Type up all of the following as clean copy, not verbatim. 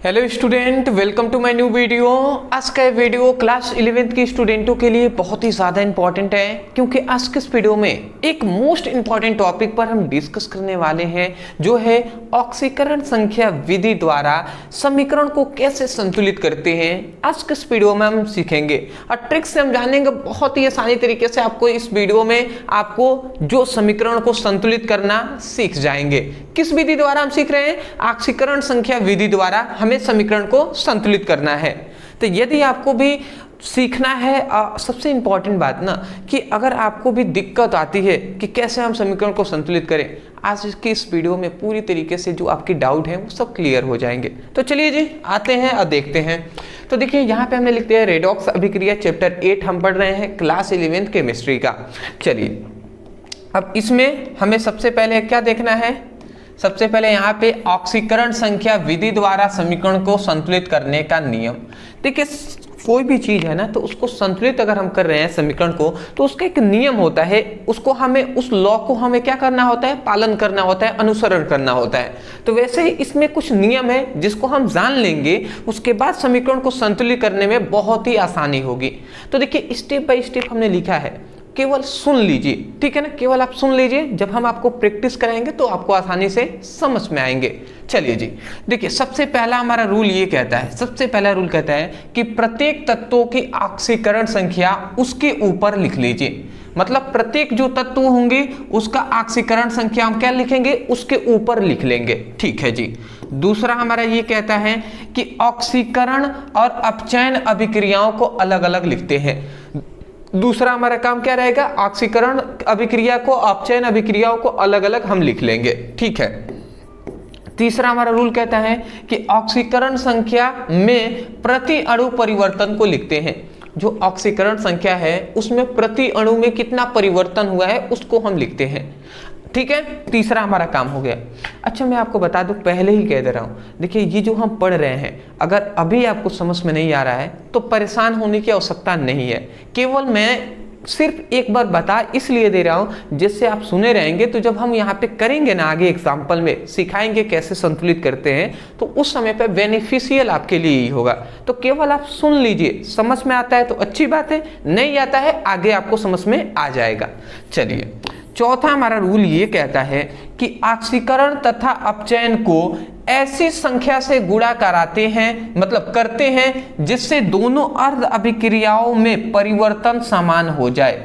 Hello student, welcome to my new video. आज का video class 11th के स्टूडेंटों के लिए बहुत ही ज़्यादा इंपॉर्टेंट है, क्योंकि आज के इस वीडियो में एक मोस्ट इंपॉर्टेंट टॉपिक पर हम डिस्कस करने वाले हैं, जो है ऑक्सीकरण संख्या विधि द्वारा समीकरण को कैसे संतुलित करते हैं। आज के इस वीडियो में हम सीखेंगे और ट्रिक से हम जानेंगे बहुत ही आसानी तरीके से। आपको इस वीडियो में आपको जो समीकरण को संतुलित करना सीख जाएंगे। किस विधि द्वारा हम सीख रहे हैं? ऑक्सीकरण संख्या विधि द्वारा हमें समीकरण को संतुलित करना है। तो यदि आपको भी सीखना है, सबसे इंपॉर्टेंट बात ना कि अगर आपको भी दिक्कत आती है कि कैसे हम समीकरण को संतुलित करें, आज की इस वीडियो में पूरी तरीके से जो आपकी डाउट है वो सब क्लियर हो जाएंगे। तो चलिए जी आते हैं और देखते हैं। तो देखिए यहाँ पे हमने लिख दिया रेडॉक्स अभिक्रिया चैप्टर 8 हम पढ़ रहे हैं क्लास 11th केमिस्ट्री का। चलिए अब इसमें हमें सबसे पहले क्या देखना है? सबसे पहले यहाँ पे ऑक्सीकरण संख्या विधि द्वारा समीकरण को संतुलित करने का नियम। देखिए कोई भी चीज है ना, तो उसको संतुलित अगर हम कर रहे हैं समीकरण को, तो उसका एक नियम होता है, उसको हमें उस लॉ को हमें क्या करना होता है? पालन करना होता है, अनुसरण करना होता है। तो वैसे ही इसमें कुछ नियम है जिसको हम जान लेंगे, उसके बाद समीकरण को संतुलित करने में बहुत ही आसानी होगी। तो देखिए स्टेप बाय स्टेप हमने लिखा है, केवल सुन लीजिए, ठीक है ना? केवल आप सुन लीजिए, जब हम आपको प्रैक्टिस कराएंगे तो आपको आसानी से समझ में आएंगे। चलिए जी देखिए, सबसे पहला हमारा रूल ये कहता है, सबसे पहला रूल कहता है कि प्रत्येक तत्वों की ऑक्सीकरण संख्या उसके ऊपर लिख लीजिए। मतलब प्रत्येक जो तत्व होंगे उसका ऑक्सीकरण संख्या हम क्या लिखेंगे? उसके ऊपर लिख लेंगे, ठीक है जी। दूसरा हमारा ये कहता है कि ऑक्सीकरण और अपचयन अभिक्रियाओं को अलग अलग लिखते हैं। दूसरा हमारा काम क्या रहेगा? ऑक्सीकरण अभिक्रिया को, अपचयन अभिक्रियाओं को अलग अलग हम लिख लेंगे, ठीक है। तीसरा हमारा रूल कहता है कि ऑक्सीकरण संख्या में प्रति अणु परिवर्तन को लिखते हैं। जो ऑक्सीकरण संख्या है उसमें प्रति अणु में कितना परिवर्तन हुआ है उसको हम लिखते हैं, ठीक है। तीसरा हमारा काम हो गया। अच्छा मैं आपको बता दूं, पहले ही कह दे रहा हूं, देखिए ये जो हम पढ़ रहे हैं अगर अभी आपको समझ में नहीं आ रहा है तो परेशान होने की आवश्यकता नहीं है। केवल मैं सिर्फ एक बार बता इसलिए दे रहा हूं जिससे आप सुने रहेंगे, तो जब हम यहाँ पे करेंगे ना आगे एग्जाम्पल में सिखाएंगे कैसे संतुलित करते हैं, तो उस समय पे बेनिफिशियल आपके लिए ही होगा। तो केवल आप सुन लीजिए, समझ में आता है तो अच्छी बात है, नहीं आता है आगे आपको समझ में आ जाएगा। चलिए चौथा हमारा रूल ये कहता है कि ऑक्सीकरण तथा अपचयन को ऐसी संख्या से गुणा कराते हैं, मतलब करते हैं, जिससे दोनों अर्ध अभिक्रियाओं में परिवर्तन समान हो जाए,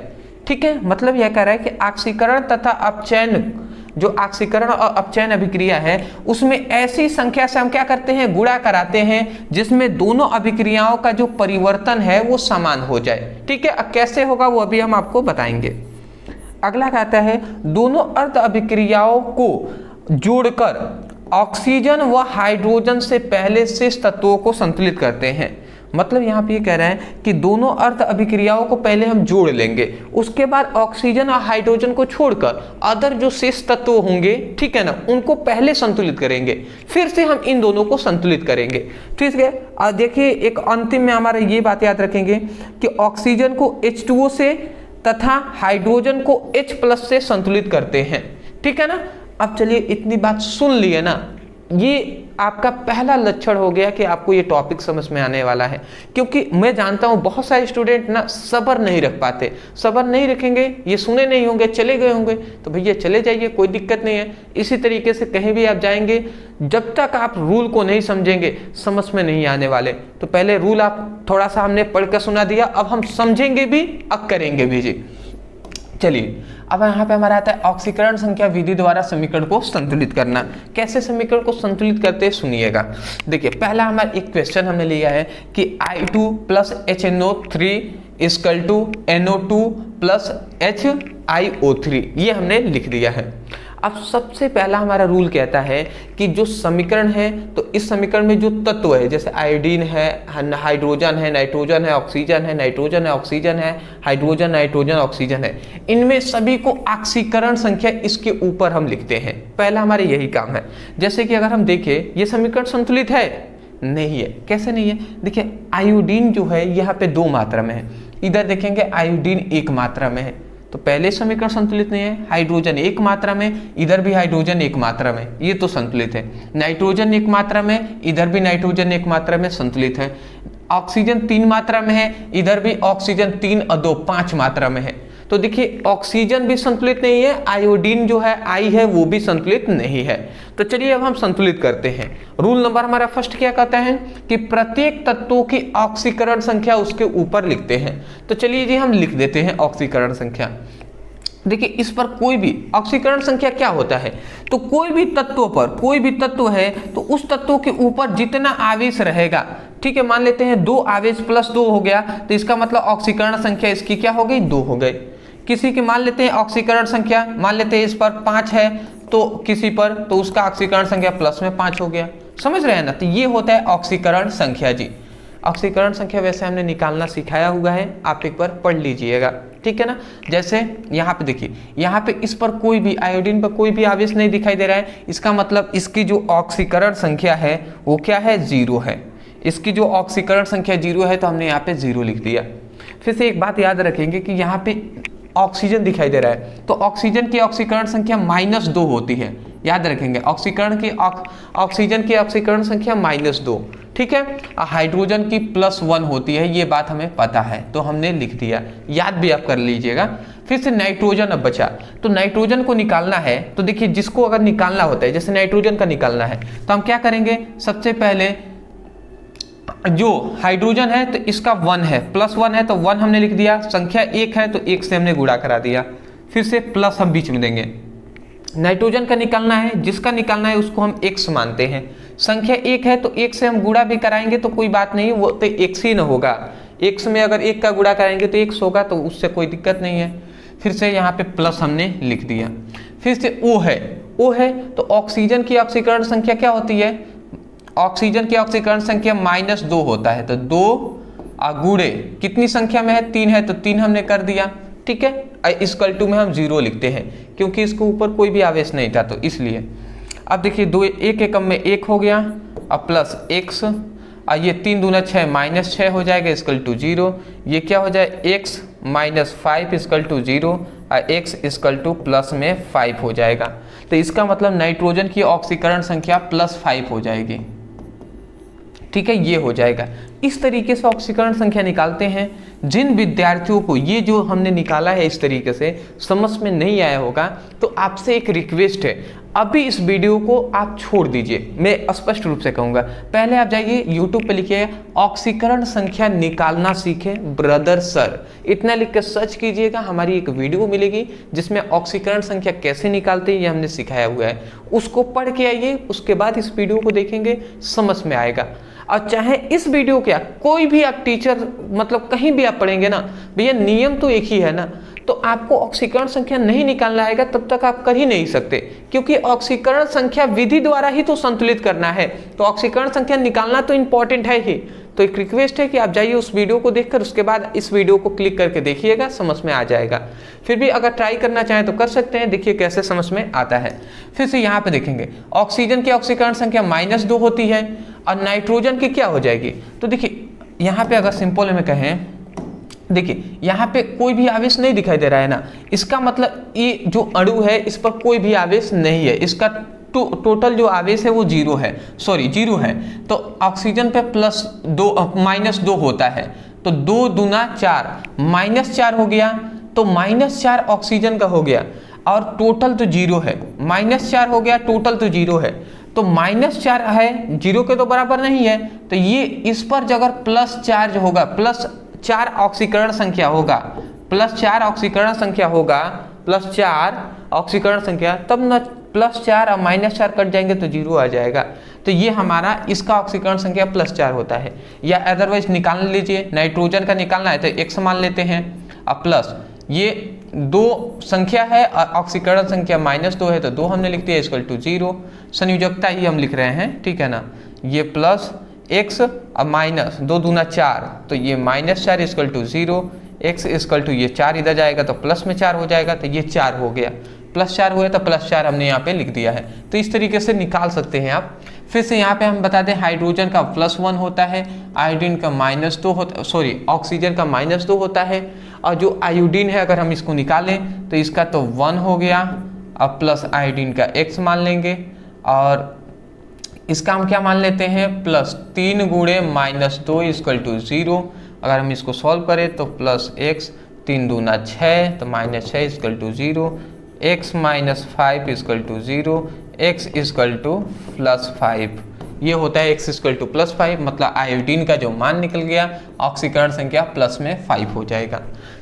ठीक है। मतलब यह कह रहा है कि ऑक्सीकरण तथा अपचयन, जो ऑक्सीकरण और अपचयन अभिक्रिया है उसमें ऐसी संख्या से हम क्या करते हैं? गुणा कराते हैं, जिसमें दोनों अभिक्रियाओं का जो परिवर्तन है वो समान हो जाए, ठीक है। अब कैसे होगा वो अभी हम आपको बताएंगे। अगला कहता है दोनों अर्ध अभिक्रियाओं को जोड़कर ऑक्सीजन व हाइड्रोजन से पहले शेष तत्वों को संतुलित करते हैं। मतलब यहाँ पे ये कह रहा है कि दोनों अर्ध अभिक्रियाओं को पहले हम जोड़ लेंगे, उसके बाद ऑक्सीजन और हाइड्रोजन को छोड़कर अदर जो शेष तत्व होंगे, ठीक है ना, उनको पहले संतुलित करेंगे, फिर से हम इन दोनों को संतुलित करेंगे, ठीक है। और देखिए एक अंतिम में हमारा ये बात याद रखेंगे कि ऑक्सीजन को H2O से तथा हाइड्रोजन को H+ से संतुलित करते हैं, ठीक है ना। अब चलिए इतनी बात सुन लिए ना, ये आपका पहला लक्षण हो गया कि आपको ये टॉपिक समझ में आने वाला है। क्योंकि मैं जानता हूँ बहुत सारे स्टूडेंट ना सब्र नहीं रख पाते, सब्र नहीं रखेंगे, ये सुने नहीं होंगे, चले गए होंगे, तो भैया चले जाइए, कोई दिक्कत नहीं है। इसी तरीके से कहीं भी आप जाएंगे, जब तक आप रूल को नहीं समझेंगे समझ में नहीं आने वाले। तो पहले रूल आप थोड़ा सा हमने पढ़ कर सुना दिया, अब हम समझेंगे भी, अब करेंगे भी जी। चलिए अब यहाँ पे हमारा आता है ऑक्सीकरण संख्या विधि द्वारा समीकरण को संतुलित करना। कैसे समीकरण को संतुलित करते हैं सुनिएगा। देखिए पहला हमारा एक क्वेश्चन हमने लिया है कि I2 + HNO3 = NO2 + HiO3, ये हमने लिख दिया है। अब सबसे पहला हमारा रूल कहता है कि जो समीकरण है, तो इस समीकरण में जो तत्व है, जैसे आयोडीन है, हाइड्रोजन है, नाइट्रोजन है, ऑक्सीजन है, नाइट्रोजन है, ऑक्सीजन है, हाइड्रोजन, नाइट्रोजन, ऑक्सीजन है, इनमें सभी को ऑक्सीकरण संख्या इसके ऊपर हम लिखते हैं। पहला हमारा यही काम है। जैसे कि अगर हम देखें ये समीकरण संतुलित है? नहीं है। कैसे नहीं है? देखिए आयोडीन जो है यहाँ पे 2 मात्रा में है, इधर देखेंगे आयोडीन 1 मात्रा में है, तो पहले समीकरण संतुलित नहीं है। हाइड्रोजन एक मात्रा में, इधर भी हाइड्रोजन एक मात्रा में, ये तो संतुलित है। नाइट्रोजन एक मात्रा में, इधर भी नाइट्रोजन एक मात्रा में, संतुलित है। ऑक्सीजन 3 मात्रा में है, इधर भी ऑक्सीजन 3 और 2 5 मात्रा में है। तो देखिए ऑक्सीजन भी संतुलित नहीं है, आयोडीन जो है आई है वो भी संतुलित नहीं है। तो चलिए अब हम संतुलित करते हैं। रूल नंबर हमारा फर्स्ट क्या कहता है कि प्रत्येक तत्वों की ऑक्सीकरण संख्या उसके ऊपर लिखते हैं। तो चलिए जी हम लिख देते हैं ऑक्सीकरण संख्या। देखिए इस पर कोई भी ऑक्सीकरण संख्या क्या होता है, तो कोई भी तत्वों पर, कोई भी तत्व है तो उस तत्व के ऊपर जितना आवेश रहेगा, ठीक है, मान लेते हैं 2 आवेश प्लस 2 हो गया, तो इसका मतलब ऑक्सीकरण संख्या इसकी क्या हो गई, 2 हो गई। किसी की मान लेते हैं ऑक्सीकरण संख्या, मान लेते हैं इस पर 5 है तो किसी पर, तो उसका ऑक्सीकरण संख्या प्लस में 5 हो गया। समझ रहे हैं ना, तो ये होता है ऑक्सीकरण संख्या जी। ऑक्सीकरण संख्या वैसे हमने निकालना सिखाया हुआ है, आप एक बार पढ़ लीजिएगा, ठीक है ना। जैसे यहाँ पे देखिए, यहाँ पे इस पर कोई भी आयोडीन पर कोई भी आवेश नहीं दिखाई दे रहा है, इसका मतलब इसकी जो ऑक्सीकरण संख्या है वो क्या है, 0 है। इसकी जो ऑक्सीकरण संख्या 0 है तो हमने यहाँ पे 0 लिख दिया। फिर से एक बात याद रखेंगे कि यहाँ पे ऑक्सीजन दिखाई दे रहा है तो ऑक्सीजन की ऑक्सीकरण संख्या -2 होती है, याद रखेंगे। ऑक्सीजन की ऑक्सीकरण संख्या -2, ठीक है। हाइड्रोजन की +1 होती है, ये बात हमें पता है तो हमने लिख दिया, याद भी आप कर लीजिएगा। फिर से नाइट्रोजन अब बचा, तो नाइट्रोजन को निकालना है तो देखिए जिसको अगर निकालना होता है, जैसे नाइट्रोजन का निकालना है तो हम क्या करेंगे, सबसे पहले जो हाइड्रोजन है तो इसका 1 है, +1 है तो 1 हमने लिख दिया, संख्या 1 है तो 1 से हमने गुणा करा दिया, फिर से प्लस हम बीच में देंगे। नाइट्रोजन का निकालना है, जिसका निकालना है उसको हम x मानते हैं, संख्या 1 है तो 1 से हम गुणा भी कराएंगे तो कोई बात नहीं, वो तो x ही न होगा, x में अगर 1 का गुणा कराएंगे तो x होगा, तो उससे कोई दिक्कत नहीं है। फिर से यहाँ पे प्लस हमने लिख दिया। फिर से O है तो ऑक्सीजन की ऑक्सीकरण संख्या क्या होती है, ऑक्सीजन की ऑक्सीकरण संख्या -2 होता है, तो 2 गुणे कितनी संख्या में है, 3 है तो 3 हमने कर दिया, ठीक है। इस = में हम 0 लिखते हैं क्योंकि इसके ऊपर कोई भी आवेश नहीं था तो इसलिए। अब देखिए 2 1 एकम में 1 हो गया, अब प्लस x, ये 3 दूना 6 -6 हो जाएगा, = 0। ये क्या हो जाए, x -5 = 0 और x +5 हो जाएगा। तो इसका मतलब नाइट्रोजन की ऑक्सीकरण संख्या +5 हो जाएगी, ठीक है, ये हो जाएगा। इस तरीके से ऑक्सीकरण संख्या निकालते हैं। जिन विद्यार्थियों को ये जो हमने निकाला है इस तरीके से समझ में नहीं आया होगा तो आपसे एक रिक्वेस्ट है, अभी इस वीडियो को आप छोड़ दीजिए, मैं स्पष्ट रूप से कहूँगा। पहले आप जाइए यूट्यूब पे लिखिए ऑक्सीकरण संख्या निकालना सीखे ब्रदर सर, इतना लिख कर सर्च कीजिएगा, हमारी एक वीडियो मिलेगी जिसमें ऑक्सीकरण संख्या कैसे निकालते हैं ये हमने सिखाया हुआ है, उसको पढ़ के आइए, उसके बाद इस वीडियो को देखेंगे, समझ में आएगा। और चाहे इस वीडियो क्या कोई भी आप टीचर मतलब कहीं भी आप पढ़ेंगे ना, भैया नियम तो एक ही है ना, तो आपको ऑक्सीकरण संख्या नहीं निकालना आएगा तब तक आप कर ही नहीं सकते, क्योंकि ऑक्सीकरण संख्या विधि द्वारा ही तो संतुलित करना है, तो ऑक्सीकरण संख्या निकालना तो इंपॉर्टेंट है ही। तो एक रिक्वेस्ट है कि आप जाइए उस वीडियो को देखकर उसके बाद इस वीडियो को क्लिक करके देखिएगा, समझ में आ जाएगा। फिर भी अगर ट्राई करना चाहें तो कर सकते हैं, देखिए कैसे समझ में आता है। फिर से यहाँ पे देखेंगे ऑक्सीजन की ऑक्सीकरण संख्या -2 होती है और नाइट्रोजन की क्या हो जाएगी, तो देखिए यहाँ पे अगर सिंपल में कहें, देखिए यहाँ पे कोई भी आवेश नहीं दिखाई दे रहा है ना, इसका मतलब ये जो अणु है इस पर कोई भी आवेश नहीं है, इसका टोटल जो आवेश है वो 0 है, सॉरी 0 है। तो ऑक्सीजन पे -2 होता है, तो 2 दूना 4 -4 हो गया, तो -4 ऑक्सीजन का हो गया और टोटल तो 0 है, -4 हो गया, टोटल तो 0 है, तो -4 है 0 के तो बराबर नहीं है, तो ये इस पर अगर +4 होगा, +4 ऑक्सीकरण संख्या होगा, +4 ऑक्सीकरण संख्या होगा, +4 ऑक्सीकरण संख्या, तब न +4 और -4 कट जाएंगे तो 0 आ जाएगा। तो ये हमारा इसका ऑक्सीकरण संख्या +4 होता है। या अदरवाइज निकाल लीजिए, नाइट्रोजन का निकालना है तो x मान लेते हैं और प्लस ये 2 संख्या है और ऑक्सीकरण संख्या -2 है तो 2 हमने लिख दिया, =0, संयोजकता ही हम लिख रहे हैं, ठीक है ना। ये प्लस x और माइनस 2 दूना 4, तो ये -4 =0, x ये 4 इधर जाएगा तो प्लस में 4 हो जाएगा, तो ये 4 हो गया, +4 हुआ तो +4 हमने यहाँ पे लिख दिया है। तो इस तरीके से निकाल सकते हैं आप। फिर से यहाँ पे हम बता दें हाइड्रोजन का +1 होता है, आयोडीन का -2 होता, सॉरी ऑक्सीजन का -2 होता है, और जो आयोडीन है अगर हम इसको निकालें तो इसका तो 1 हो गया, अब प्लस आयोडीन का x मान लेंगे, और इसका हम क्या मान लेते हैं +3 गुणे -2 = 0। अगर हम इसको सॉल्व करें तो +x 3 दूना 6 तो -6 = 0, x - 5 = 0, x = +5। ये होता है x = +5, मतलब आयोडीन का जो मान निकल गया ऑक्सीकरण संख्या प्लस में 5 हो जाएगा।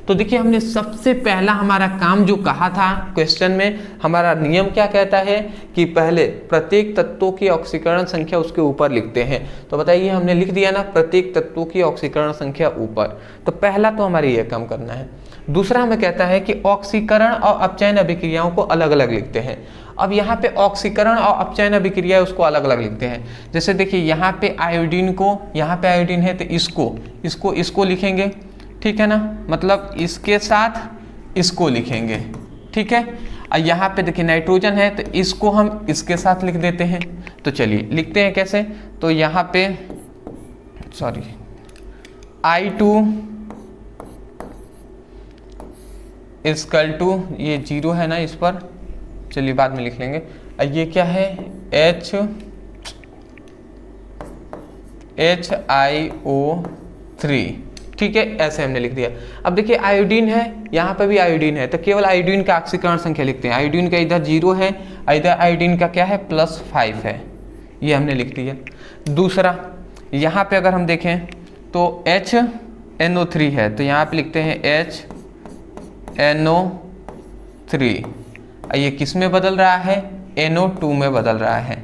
तो देखिए हमने सबसे पहला हमारा काम जो कहा था क्वेश्चन में, हमारा नियम क्या कहता है कि पहले प्रत्येक तत्वों की ऑक्सीकरण संख्या उसके ऊपर लिखते हैं। तो बताइए हमने लिख दिया ना प्रत्येक तत्वों की ऑक्सीकरण संख्या ऊपर, तो पहला तो हमारे ये काम करना है। दूसरा हमें कहता है कि ऑक्सीकरण और अपचयन अभिक्रियाओं को अलग अलग लिखते हैं। अब यहाँ पे ऑक्सीकरण और अपचयन अभिक्रिया उसको अलग अलग लिखते हैं। जैसे देखिए यहाँ पे आयोडीन को, यहाँ पे आयोडीन है तो इसको लिखेंगे, ठीक है ना, मतलब इसके साथ इसको लिखेंगे, ठीक है। और यहाँ पे देखिए नाइट्रोजन है तो इसको हम इसके साथ लिख देते हैं। तो चलिए लिखते हैं कैसे, तो यहाँ पे सॉरी I2 = ये 0 है ना, इस पर चलिए बाद में लिख लेंगे। ये क्या है HiO3, ठीक है, ऐसे हमने लिख दिया। अब देखिए आयोडीन है, यहाँ पे भी आयोडीन है, तो केवल आयोडीन का ऑक्सीकरण संख्या लिखते हैं। आयोडीन का इधर 0 है, इधर आयोडीन का क्या है +5 है, ये हमने लिख दिया। दूसरा यहाँ पे अगर हम देखें तो HNO3 है, तो यहाँ पे लिखते हैं HNO3। ये किस में बदल रहा है NO2 में बदल रहा है,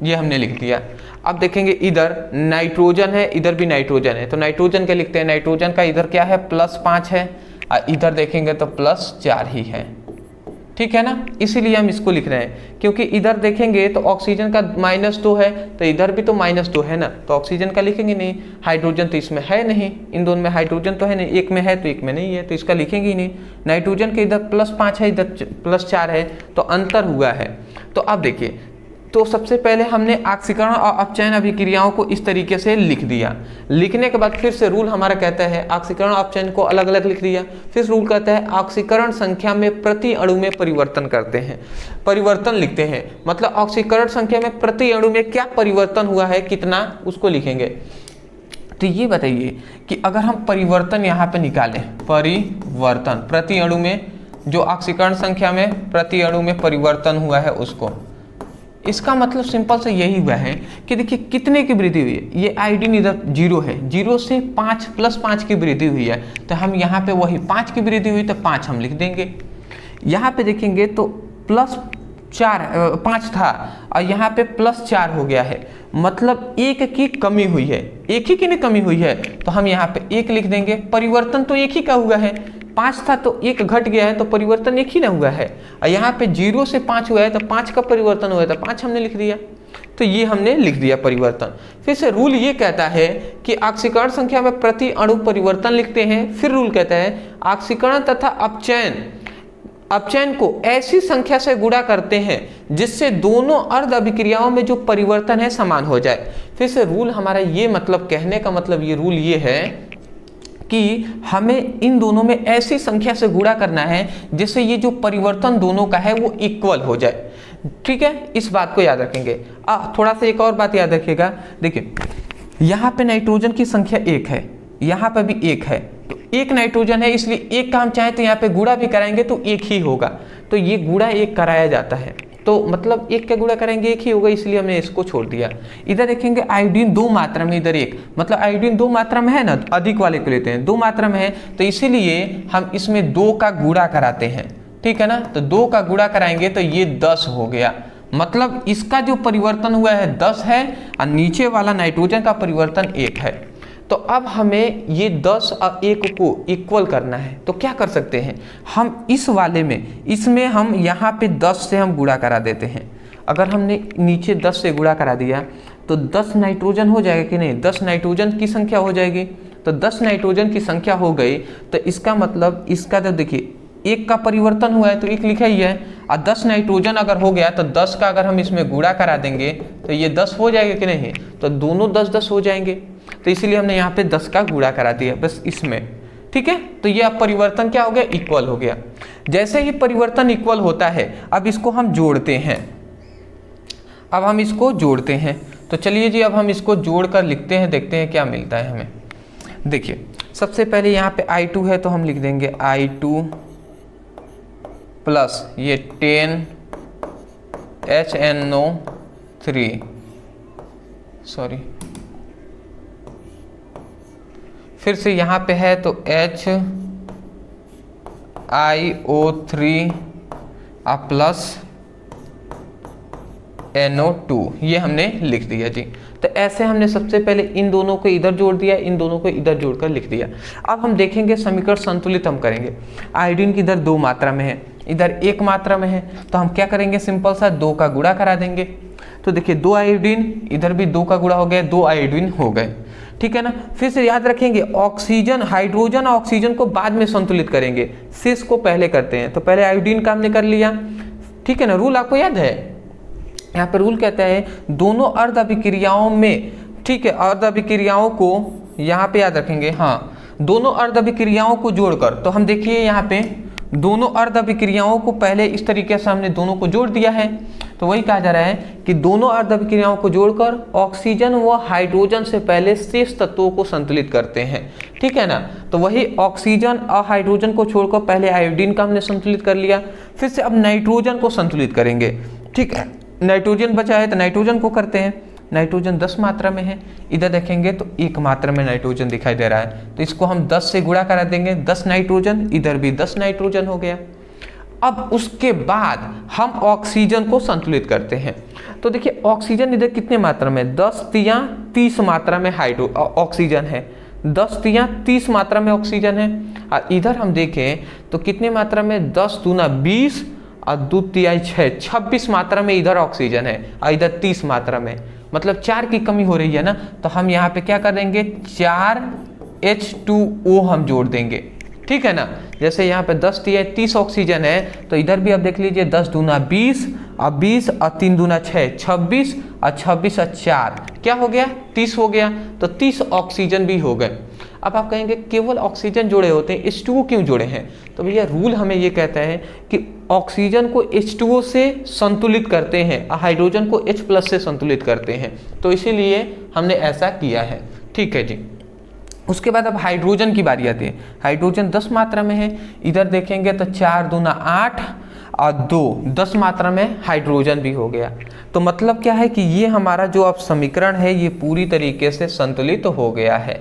ये हमने लिख दिया। अब देखेंगे इधर नाइट्रोजन है, इधर भी नाइट्रोजन है, तो नाइट्रोजन क्या लिखते हैं, नाइट्रोजन का इधर क्या है +5 है, और इधर देखेंगे तो +4 ही है, ठीक है ना। इसीलिए हम इसको लिख रहे हैं, क्योंकि इधर देखेंगे तो ऑक्सीजन का -2 है, तो इधर भी तो -2 है ना, तो ऑक्सीजन का लिखेंगे नहीं। हाइड्रोजन तो इसमें है नहीं, इन दोनों में हाइड्रोजन तो है नहीं, एक में है तो एक में नहीं है, तो इसका लिखेंगे ही नहीं। नाइट्रोजन के इधर +5 है, इधर +4 है, तो अंतर हुआ है। तो अब देखिए, तो सबसे पहले हमने ऑक्सीकरण और अपचयन अभिक्रियाओं को इस तरीके से लिख दिया। लिखने के बाद फिर से रूल हमारा कहता है ऑक्सीकरण और अपचयन को अलग अलग लिख दिया। फिर रूल कहता है ऑक्सीकरण संख्या में प्रति अणु में परिवर्तन करते हैं, परिवर्तन लिखते हैं, मतलब ऑक्सीकरण संख्या में प्रति अणु में क्या परिवर्तन हुआ है, कितना, उसको लिखेंगे। तो ये बताइए कि अगर हम परिवर्तन यहाँ पे निकालें, परिवर्तन प्रति अणु में, जो ऑक्सीकरण संख्या में प्रति अणु में परिवर्तन हुआ है उसको, इसका मतलब सिंपल से यही हुआ है कि देखिए कितने की वृद्धि हुई है। ये आयोडीन इधर 0 है, 0 से 5 +5 की वृद्धि हुई है, तो हम यहाँ पे वही 5 की वृद्धि हुई तो 5 हम लिख देंगे। यहाँ पे देखेंगे तो +5 था और यहाँ पे +4 हो गया है, मतलब 1 की कमी हुई है, एक ही की नहीं कमी हुई है, तो हम यहाँ पे 1 लिख देंगे। परिवर्तन तो एक ही का हुआ है, 5 था तो 1 घट गया है, तो परिवर्तन एक ही ना हुआ है, और यहाँ पे 0 से 5 हुआ है तो 5 का परिवर्तन हुआ है, तो 5 हमने लिख दिया। तो ये हमने लिख दिया परिवर्तन। फिर से रूल ये कहता है कि ऑक्सीकरण संख्या में प्रति अणु परिवर्तन लिखते हैं। फिर रूल कहता है ऑक्सीकरण तथा अपचयन को ऐसी संख्या से गुणा करते हैं जिससे दोनों अर्ध अभिक्रियाओं में जो परिवर्तन है समान हो जाए। फिर से रूल हमारा ये मतलब, कहने का मतलब ये रूल ये है कि हमें इन दोनों में ऐसी संख्या से गुणा करना है जिससे ये जो परिवर्तन दोनों का है वो इक्वल हो जाए, ठीक है। इस बात को याद रखेंगे। थोड़ा सा एक और बात याद रखिएगा, देखिए यहाँ पे नाइट्रोजन की संख्या 1 है, यहाँ पे भी 1 है, तो 1 नाइट्रोजन है, इसलिए 1 का हम चाहे तो यहाँ पे गुणा भी कराएंगे तो 1 ही होगा, तो ये गुणा 1 कराया जाता है, तो मतलब 1 का गुणा करेंगे 1 ही होगा, इसलिए हमने इसको छोड़ दिया। इधर देखेंगे आयोडीन 2 मात्रा में, इधर 1, मतलब आयोडीन 2 मात्रा में है ना, अधिक वाले को लेते हैं, 2 मात्रा में है, तो इसीलिए हम इसमें 2 का गुणा कराते हैं, ठीक है ना। तो 2 का गुणा कराएंगे तो ये 10 हो गया, मतलब इसका जो परिवर्तन हुआ है 10 है और नीचे वाला नाइट्रोजन का परिवर्तन 1 है। तो अब हमें ये 10 और 1 को इक्वल करना है, तो क्या कर सकते हैं हम इस वाले में, इसमें हम यहाँ पे 10 से हम गुणा करा देते हैं। अगर हमने नीचे 10 से गुणा करा दिया तो 10 नाइट्रोजन हो जाएगा कि नहीं, 10 नाइट्रोजन की संख्या हो जाएगी। तो 10 नाइट्रोजन की संख्या हो गई, तो इसका मतलब इसका तो देखिए 1 का परिवर्तन हुआ है तो 1 लिखा ही है, और 10 नाइट्रोजन अगर हो गया तो 10 का अगर हम इसमें गुणा करा देंगे तो ये 10 हो जाएगा कि नहीं, तो दोनों 10-10 हो जाएंगे, तो इसीलिए हमने यहाँ पे 10 का गुणा करा दिया बस इसमें। ठीक है, तो ये अब परिवर्तन क्या हो गया, इक्वल हो गया। जैसे ही परिवर्तन इक्वल होता है अब इसको हम जोड़ते हैं, अब हम इसको जोड़ते हैं। तो चलिए जी अब हम इसको जोड़कर लिखते हैं, देखते हैं क्या मिलता है हमें। देखिए सबसे पहले यहाँ पे I2 है तो हम लिख देंगे I2 प्लस ये 10HNO3 सॉरी, फिर से यहाँ पे है तो HiO3 प्लस NO2 ये हमने लिख दिया जी। तो ऐसे हमने सबसे पहले इन दोनों को इधर जोड़ दिया, इन दोनों को इधर जोड़कर लिख दिया। अब हम देखेंगे समीकरण संतुलित हम करेंगे। आयोडीन की इधर 2 मात्रा में है, इधर 1 मात्रा में है, तो हम क्या करेंगे, सिंपल सा 2 का गुणा करा देंगे। तो देखिए 2 आयोडीन, इधर भी 2 का गुणा हो गया, 2 आयोडीन हो गए। ठीक है ना, फिर से याद रखेंगे ऑक्सीजन, हाइड्रोजन और ऑक्सीजन को बाद में संतुलित करेंगे, शेष को पहले करते हैं। तो पहले आयोडीन का हमने कर लिया, ठीक है ना, रूल आपको याद है, यहाँ पर रूल कहता है दोनों अर्ध अभिक्रियाओं में, ठीक है, अर्ध अभिक्रियाओं को यहाँ पे याद रखेंगे, हाँ, दोनों अर्ध अभिक्रियाओं को जोड़कर, तो हम देखिए यहाँ पे दोनों अर्ध अभिक्रियाओं को पहले इस तरीके से हमने दोनों को जोड़ दिया है। तो वही कहा जा रहा है कि दोनों अर्ध अभिक्रियाओं को जोड़कर ऑक्सीजन व हाइड्रोजन से पहले शेष तत्वों को संतुलित करते हैं। ठीक है ना, तो वही ऑक्सीजन और हाइड्रोजन को छोड़कर पहले आयोडीन का हमने संतुलित कर लिया, फिर से अब नाइट्रोजन को संतुलित करेंगे। ठीक है, नाइट्रोजन बचा है तो नाइट्रोजन को करते हैं। नाइट्रोजन 10 मात्रा में है, इधर देखेंगे तो 1 मात्रा में नाइट्रोजन दिखाई दे रहा है, तो इसको हम 10 से गुणा करा देंगे, 10 नाइट्रोजन, इधर भी 10 नाइट्रोजन हो गया। अब उसके बाद हम ऑक्सीजन को संतुलित करते हैं। तो देखिए ऑक्सीजन इधर कितने मात्रा में, 10 तिया 30 मात्रा में ऑक्सीजन है, 10 तिया 30 मात्रा में ऑक्सीजन है। और इधर हम देखें तो कितने मात्रा में, 10 दूना 20 और 2 तिहाई 6, 26 मात्रा में इधर ऑक्सीजन है और इधर 30 मात्रा में, मतलब 4 की कमी हो रही है ना। तो हम यहाँ पे क्या कर देंगे, 4 H2O हम जोड़ देंगे। ठीक है ना, जैसे यहाँ पे 10 तिहाई 30 ऑक्सीजन है तो इधर भी आप देख लीजिए 10 दूना 20 और 20 और 3 दूना 6, 26 और 26 और 4 क्या हो गया, 30 हो गया। तो 30 ऑक्सीजन भी हो गए। अब आप कहेंगे केवल ऑक्सीजन जोड़े होते हैं, H2O क्यों जोड़े हैं? तो भैया रूल हमें ये कहता है कि ऑक्सीजन को H2O से संतुलित करते हैं और हाइड्रोजन को H+ से संतुलित करते हैं, तो इसीलिए हमने ऐसा किया है। ठीक है जी, उसके बाद अब हाइड्रोजन की बारी आती है। हाइड्रोजन 10 मात्रा में है, इधर देखेंगे तो 4 दूना 8 और 2 10 मात्रा में हाइड्रोजन भी हो गया। तो मतलब क्या है कि ये हमारा जो अब समीकरण है ये पूरी तरीके से संतुलित हो गया है।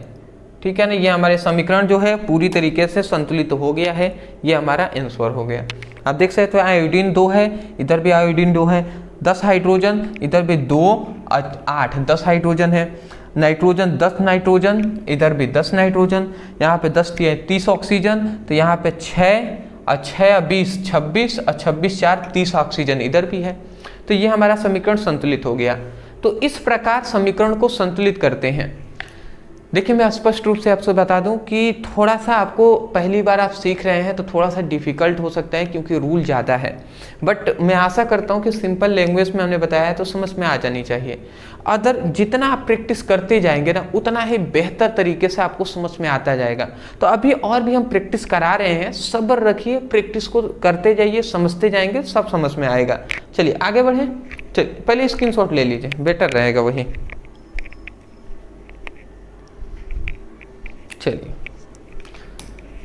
ठीक है ना, ये हमारे समीकरण जो है पूरी तरीके से संतुलित हो गया है, ये हमारा आंसर हो गया। आप देख सकते हो आयोडीन 2 है, इधर भी आयोडीन 2 है, 10 हाइड्रोजन, इधर भी 2 और 8 10 हाइड्रोजन है। नाइट्रोजन 10 नाइट्रोजन, इधर भी 10 नाइट्रोजन, यहाँ पे 10 30 ऑक्सीजन, तो यहाँ पे 6 और 6 और 20 26 और 26 4 30 ऑक्सीजन इधर भी है। तो ये हमारा समीकरण संतुलित हो गया। तो इस प्रकार समीकरण को संतुलित करते हैं। देखिए मैं स्पष्ट रूप से आपसे बता दूं कि थोड़ा सा आपको पहली बार आप सीख रहे हैं तो थोड़ा सा डिफिकल्ट हो सकता है क्योंकि रूल ज़्यादा है, बट मैं आशा करता हूं कि सिंपल लैंग्वेज में हमने बताया है तो समझ में आ जानी चाहिए। अदर जितना आप प्रैक्टिस करते जाएंगे ना उतना ही बेहतर तरीके से आपको समझ में आता जाएगा। तो अभी और भी हम प्रैक्टिस करा रहे हैं, सब्र रखिए, प्रैक्टिस को करते जाइए, समझते जाएंगे, सब समझ में आएगा। चलिए आगे बढ़ें। चलिए पहले स्क्रीनशॉट ले लीजिए, बेटर रहेगा वही। चलिए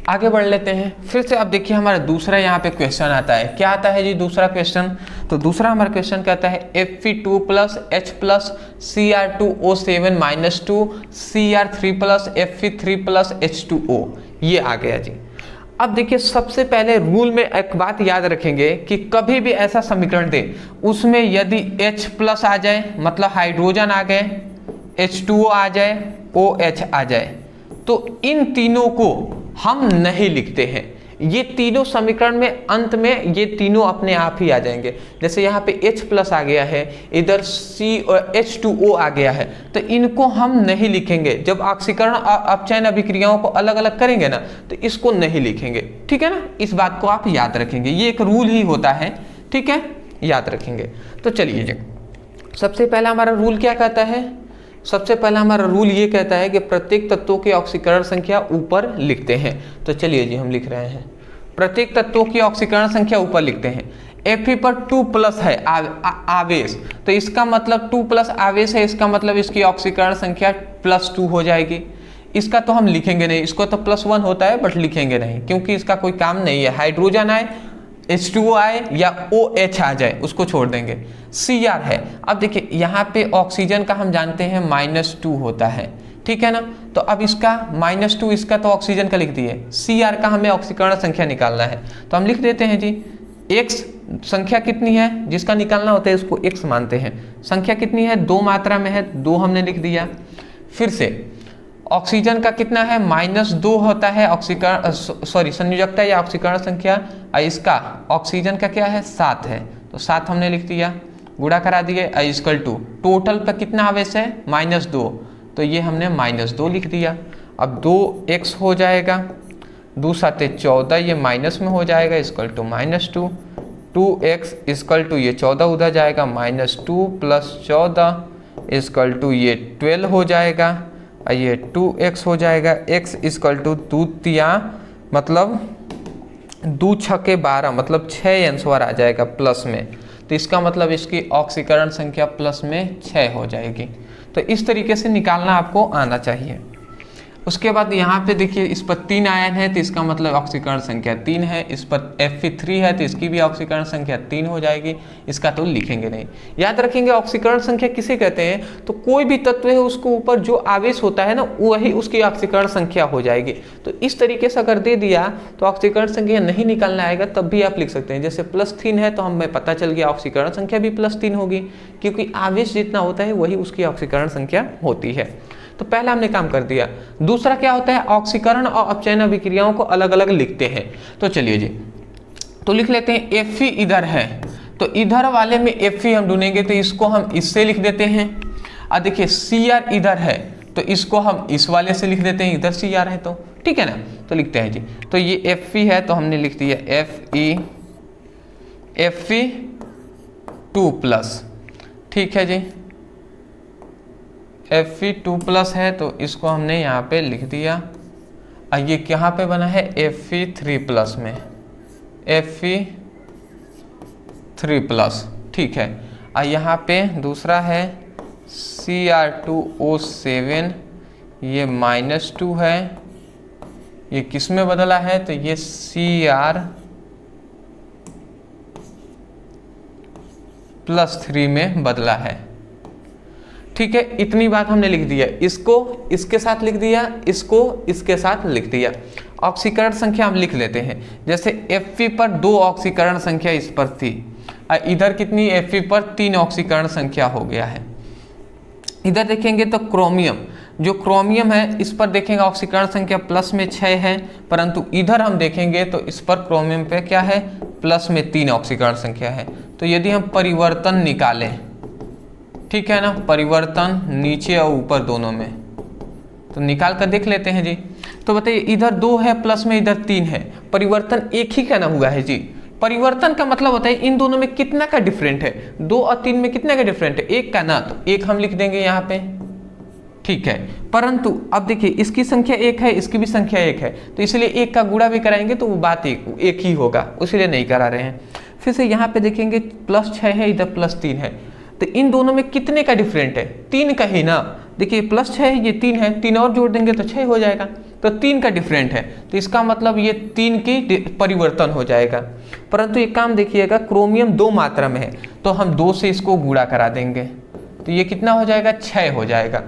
आगे बढ़ लेते हैं। फिर से अब देखिए हमारा दूसरा यहाँ पे क्वेश्चन आता है। क्या आता है जी दूसरा क्वेश्चन? तो दूसरा हमारा क्वेश्चन कहता है Fe2 plus H plus Cr2O7 minus 2 Cr3 plus Fe3 plus H2O, ये आ गया जी। अब देखिए सबसे पहले रूल में एक बात याद रखेंगे कि कभी भी ऐसा समीकरण दे उसमें यदि H प्लस आ जाए मतलब हाइड्रोजन आ गए, H2O आ जाए, OH आ जाए, तो इन तीनों को हम नहीं लिखते हैं। ये तीनों समीकरण में अंत में ये तीनों अपने आप ही आ जाएंगे। जैसे यहाँ पे H+ आ गया है, इधर C और H2O आ गया है, तो इनको हम नहीं लिखेंगे। जब ऑक्सीकरण अपचयन अभिक्रियाओं को अलग अलग करेंगे ना तो इसको नहीं लिखेंगे, ठीक है ना। इस बात को आप याद रखेंगे, ये एक रूल ही होता है, ठीक है, याद रखेंगे। तो चलिए जी, सबसे पहला हमारा रूल क्या कहता है? सबसे पहला हमारा रूल ये कहता है कि प्रत्येक तत्वों की ऑक्सीकरण संख्या ऊपर लिखते हैं। तो चलिए जी, हम लिख रहे हैं प्रत्येक तत्वों की ऑक्सीकरण संख्या ऊपर लिखते हैं। Fe पर 2+ है आवेश, तो इसका मतलब 2+ आवेश है, इसका मतलब इसकी ऑक्सीकरण संख्या +2 हो जाएगी। इसका तो हम लिखेंगे नहीं, इसको तो +1 होता है बट लिखेंगे नहीं क्योंकि इसका कोई काम नहीं है। हाइड्रोजन आए, H2O आए या OH आ जाए उसको छोड़ देंगे। Cr है, अब देखिए यहाँ पे ऑक्सीजन का हम जानते हैं -2 होता है, ठीक है ना। तो अब इसका -2, इसका तो ऑक्सीजन का लिख दिए, Cr का हमें ऑक्सीकरण संख्या निकालना है, तो हम लिख देते हैं जी X संख्या कितनी है जिसका निकालना होता है उसको X मानते हैं। संख्या कितनी है? 2 मात्रा में है, 2 हमने लिख दिया। फिर से ऑक्सीजन का कितना है? -2 होता है ऑक्सीकरण, सॉरी संयोजकता या ऑक्सीकरण संख्या। इसका ऑक्सीजन का क्या है? 7 है, तो 7 हमने लिख दिया, गुणा करा दिए। इक्वल टू टोटल पर कितना आवेश है? -2, तो ये हमने -2 लिख दिया। अब 2x हो जाएगा, 2 7 14, ये माइनस में हो जाएगा, equal to -2। 2x equal to ये 14 उधर जाएगा, -2 + 14 इक्वल टू ये 12 हो जाएगा, ये 2x हो जाएगा। x इक्वल टू 2 तिया मतलब 2 छके 12, मतलब 6 आंसर आ जाएगा प्लस में, तो इसका मतलब इसकी ऑक्सीकरण संख्या प्लस में 6 हो जाएगी। तो इस तरीके से निकालना आपको आना चाहिए। उसके बाद यहाँ पे देखिए इस पर 3 आयन है तो इसका मतलब ऑक्सीकरण संख्या 3 है। इस पर Fe3 है तो इसकी भी ऑक्सीकरण संख्या 3 हो जाएगी। इसका तो लिखेंगे नहीं, याद रखेंगे ऑक्सीकरण संख्या किसे कहते हैं? तो कोई भी तत्व है उसको ऊपर जो आवेश होता है ना वही उसकी ऑक्सीकरण संख्या हो जाएगी। तो इस तरीके से अगर दे दिया तो ऑक्सीकरण संख्या नहीं निकालना आएगा तब भी आप लिख सकते हैं। जैसे +3 है तो हमें पता चल गया ऑक्सीकरण संख्या भी +3 होगी, क्योंकि आवेश जितना होता है वही उसकी ऑक्सीकरण संख्या होती है। तो पहला हमने काम कर दिया। दूसरा क्या होता है? ऑक्सीकरण और अपचयन अभिक्रियाओं को अलग अलग लिखते हैं। तो चलिए जी, तो लिख लेते हैं Fe इधर है तो इधर वाले में Fe हम ढूंढेंगे तो इसको हम इससे लिख देते हैं। और देखिए Cr इधर है तो इसको हम इस वाले से लिख देते हैं, इधर Cr है तो ठीक है ना। तो लिखते हैं जी, तो ये Fe है तो हमने लिख दिया Fe2+, ठीक है जी। Fe2+ है तो इसको हमने यहाँ पे लिख दिया। ये कहाँ पे बना है? Fe3+ में, Fe3+, ठीक है। यहाँ पे दूसरा है Cr2O7, ये -2 है, ये किस में बदला है? तो ये Cr+3 में बदला है, ठीक है। इतनी बात हमने लिख दिया। इसको इसके साथ लिख दिया, इसको इसके साथ लिख दिया। ऑक्सीकरण संख्या हम लिख लेते हैं। जैसे Fe पर 2 ऑक्सीकरण संख्या इस पर थी, इधर कितनी? Fe पर 3 ऑक्सीकरण संख्या हो गया है। इधर देखेंगे तो क्रोमियम, जो क्रोमियम है इस पर देखेंगे ऑक्सीकरण संख्या प्लस में 6 है, परंतु इधर हम देखेंगे तो इस पर क्रोमियम पे क्या है? प्लस में 3 ऑक्सीकरण संख्या है। तो यदि हम परिवर्तन निकालें, ठीक है ना, परिवर्तन नीचे और ऊपर दोनों में, तो निकाल कर देख लेते हैं जी। तो बताइए इधर 2 है प्लस में इधर 3 है, परिवर्तन एक ही का ना हुआ है जी। परिवर्तन का मतलब होता है इन दोनों में कितना का डिफरेंट है? 2 और 3 में कितना का डिफरेंट है? 1 का ना, तो 1 हम लिख देंगे यहाँ पे, ठीक है। परंतु अब देखिए इसकी संख्या 1 है, इसकी भी संख्या 1 है, तो इसलिए 1 का गुणा भी कराएंगे तो वो बात एक ही होगा, इसलिए नहीं करा रहे हैं। फिर से यहाँ पे देखेंगे +6 है, इधर +3 है, तो इन दोनों में कितने का डिफरेंट है? 3 का ही ना। देखिए +6 है, ये 3 है, 3 और जोड़ देंगे तो 6 हो जाएगा, तो 3 का डिफरेंट है, तो इसका मतलब ये 3 की परिवर्तन हो जाएगा। परंतु एक काम देखिएगा, क्रोमियम 2 मात्रा में है तो हम 2 से इसको गुणा करा देंगे, तो ये कितना हो जाएगा? 6 हो जाएगा।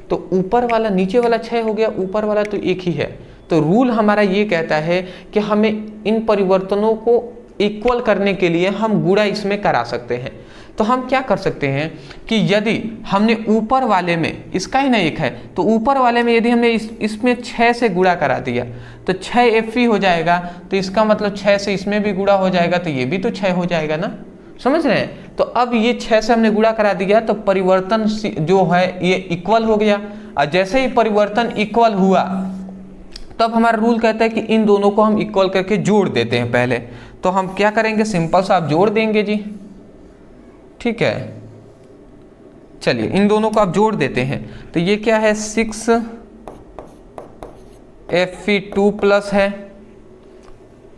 तो ऊपर वाला नीचे वाला 6 हो गया, ऊपर वाला तो 1 ही है। तो रूल हमारा ये कहता है कि हमें इन परिवर्तनों को इक्वल करने के लिए हम गुणा इसमें करा सकते हैं। तो तो हम क्या कर सकते हैं कि यदि हमने ऊपर वाले में इसका ही ना एक है, तो ऊपर वाले में यदि हमने इसमें 6 से गुणा करा दिया तो 6 Fe हो जाएगा, तो इसका मतलब 6 से इसमें भी गुणा हो जाएगा, तो ये भी तो 6 हो जाएगा ना, समझ रहे हैं। तो अब ये 6 से हमने गुणा करा दिया तो परिवर्तन जो है ये इक्वल हो गया, और जैसे ही परिवर्तन इक्वल हुआ तब हमारा रूल कहता है कि इन दोनों को हम इक्वल करके जोड़ देते हैं पहले। तो हम क्या करेंगे, सिंपल सा आप जोड़ देंगे जी, ठीक है। चलिए इन दोनों को आप जोड़ देते हैं, तो ये क्या है 6Fe2 प्लस है,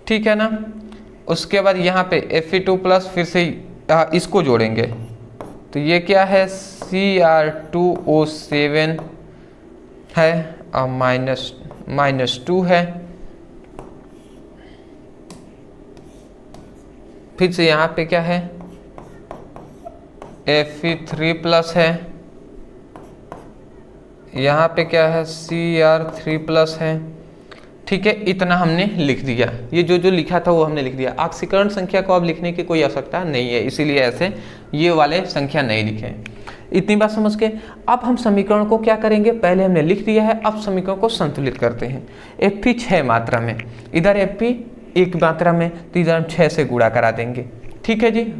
ठीक है ना। उसके बाद यहाँ पे Fe2 प्लस फिर से इसको जोड़ेंगे, तो ये क्या है Cr2O7 है और -2 है। फिर से यहाँ पे क्या है Fe3 प्लस है, यहाँ पे क्या है Cr3 प्लस है, ठीक है। इतना हमने लिख दिया, ये जो लिखा था वो हमने लिख दिया। ऑक्सीकरण संख्या को अब लिखने की कोई आवश्यकता नहीं है, इसीलिए ऐसे ये वाले संख्या नहीं लिखे। इतनी बात समझ के अब हम समीकरण को क्या करेंगे, पहले हमने लिख दिया है, अब समीकरण को संतुलित करते हैं। Fe 6 मात्रा में, इधर Fe 1 मात्रा में, तो इधर हम 6 से गुणा करा देंगे, ठीक है जी।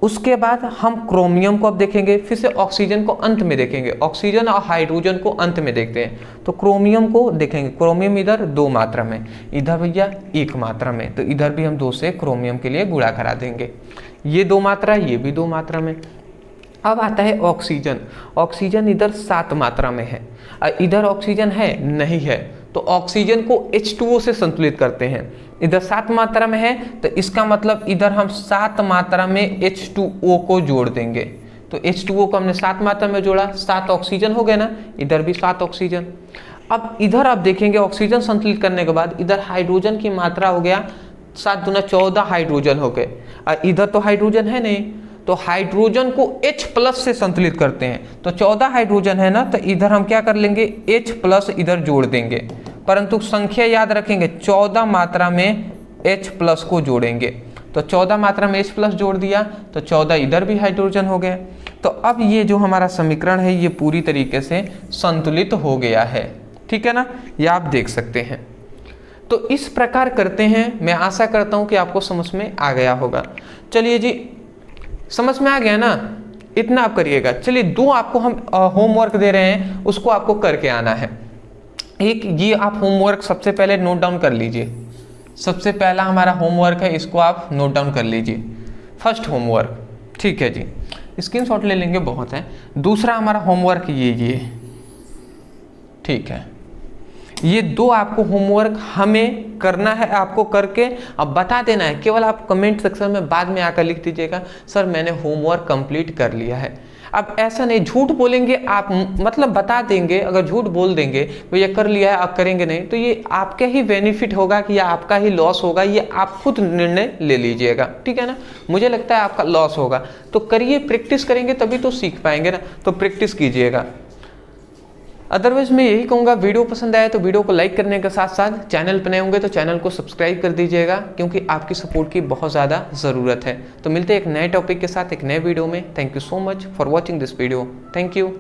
उसके बाद हम क्रोमियम को अब देखेंगे, फिर से ऑक्सीजन को अंत में देखेंगे, ऑक्सीजन और हाइड्रोजन को अंत में देखते हैं। तो क्रोमियम को देखेंगे, क्रोमियम इधर 2 मात्रा में, इधर भैया 1 मात्रा में, तो इधर भी हम 2 से क्रोमियम के लिए गुणा करा देंगे। ये 2 मात्रा, ये भी 2 मात्रा में। अब आता है ऑक्सीजन, ऑक्सीजन इधर 7 मात्रा में है और इधर ऑक्सीजन है नहीं है, तो ऑक्सीजन को H2O से संतुलित करते हैं। इधर 7 मात्रा में है, तो इसका मतलब इधर हम 7 मात्रा में H2O को जोड़ देंगे। तो H2O को हमने 7 मात्रा में जोड़ा, 7 ऑक्सीजन हो गए ना, इधर भी 7 ऑक्सीजन। अब इधर आप देखेंगे ऑक्सीजन संतुलित करने के बाद इधर हाइड्रोजन की मात्रा हो गया 7 दूना 14 हाइड्रोजन हो गए, और इधर तो हाइड्रोजन है नहीं, तो हाइड्रोजन को H प्लस से संतुलित करते हैं। तो 14 हाइड्रोजन है ना, तो इधर हम क्या कर लेंगे H प्लस इधर जोड़ देंगे, परंतु संख्या याद रखेंगे 14 मात्रा में H प्लस को जोड़ेंगे। तो 14 मात्रा में H प्लस जोड़ दिया तो 14 इधर भी हाइड्रोजन हो गए। तो अब ये जो हमारा समीकरण है ये पूरी तरीके से संतुलित हो गया है, ठीक है ना, ये आप देख सकते हैं। तो इस प्रकार करते हैं, मैं आशा करता हूं कि आपको समझ में आ गया होगा। चलिए जी, समझ में आ गया ना, इतना आप करिएगा। चलिए 2 आपको हम होमवर्क दे रहे हैं, उसको आपको करके आना है। एक ये आप होमवर्क सबसे पहले नोट डाउन कर लीजिए, सबसे पहला हमारा होमवर्क है, इसको आप नोट डाउन कर लीजिए, फर्स्ट होमवर्क, ठीक है जी, स्क्रीनशॉट ले लेंगे बहुत है। दूसरा हमारा होमवर्क ये ठीक है, ये 2 आपको होमवर्क हमें करना है, आपको करके अब बता देना है। केवल आप कमेंट सेक्शन में बाद में आकर लिख दीजिएगा सर मैंने होमवर्क कंप्लीट कर लिया है। अब ऐसा नहीं झूठ बोलेंगे आप, मतलब बता देंगे, अगर झूठ बोल देंगे तो ये कर लिया है आप करेंगे नहीं, तो ये आपका ही बेनिफिट होगा कि या आपका ही लॉस होगा, ये आप खुद निर्णय ले लीजिएगा, ठीक है ना। मुझे लगता है आपका लॉस होगा, तो करिए, प्रैक्टिस करेंगे तभी तो सीख पाएंगे ना, तो प्रैक्टिस कीजिएगा। अदरवाइज मैं यही कहूँगा, वीडियो पसंद आया तो वीडियो को लाइक करने के साथ साथ चैनल पर नए होंगे तो चैनल को सब्सक्राइब कर दीजिएगा, क्योंकि आपकी सपोर्ट की बहुत ज़्यादा ज़रूरत है। तो मिलते हैं एक नए टॉपिक के साथ एक नए वीडियो में। Thank you so much for watching this video. Thank you.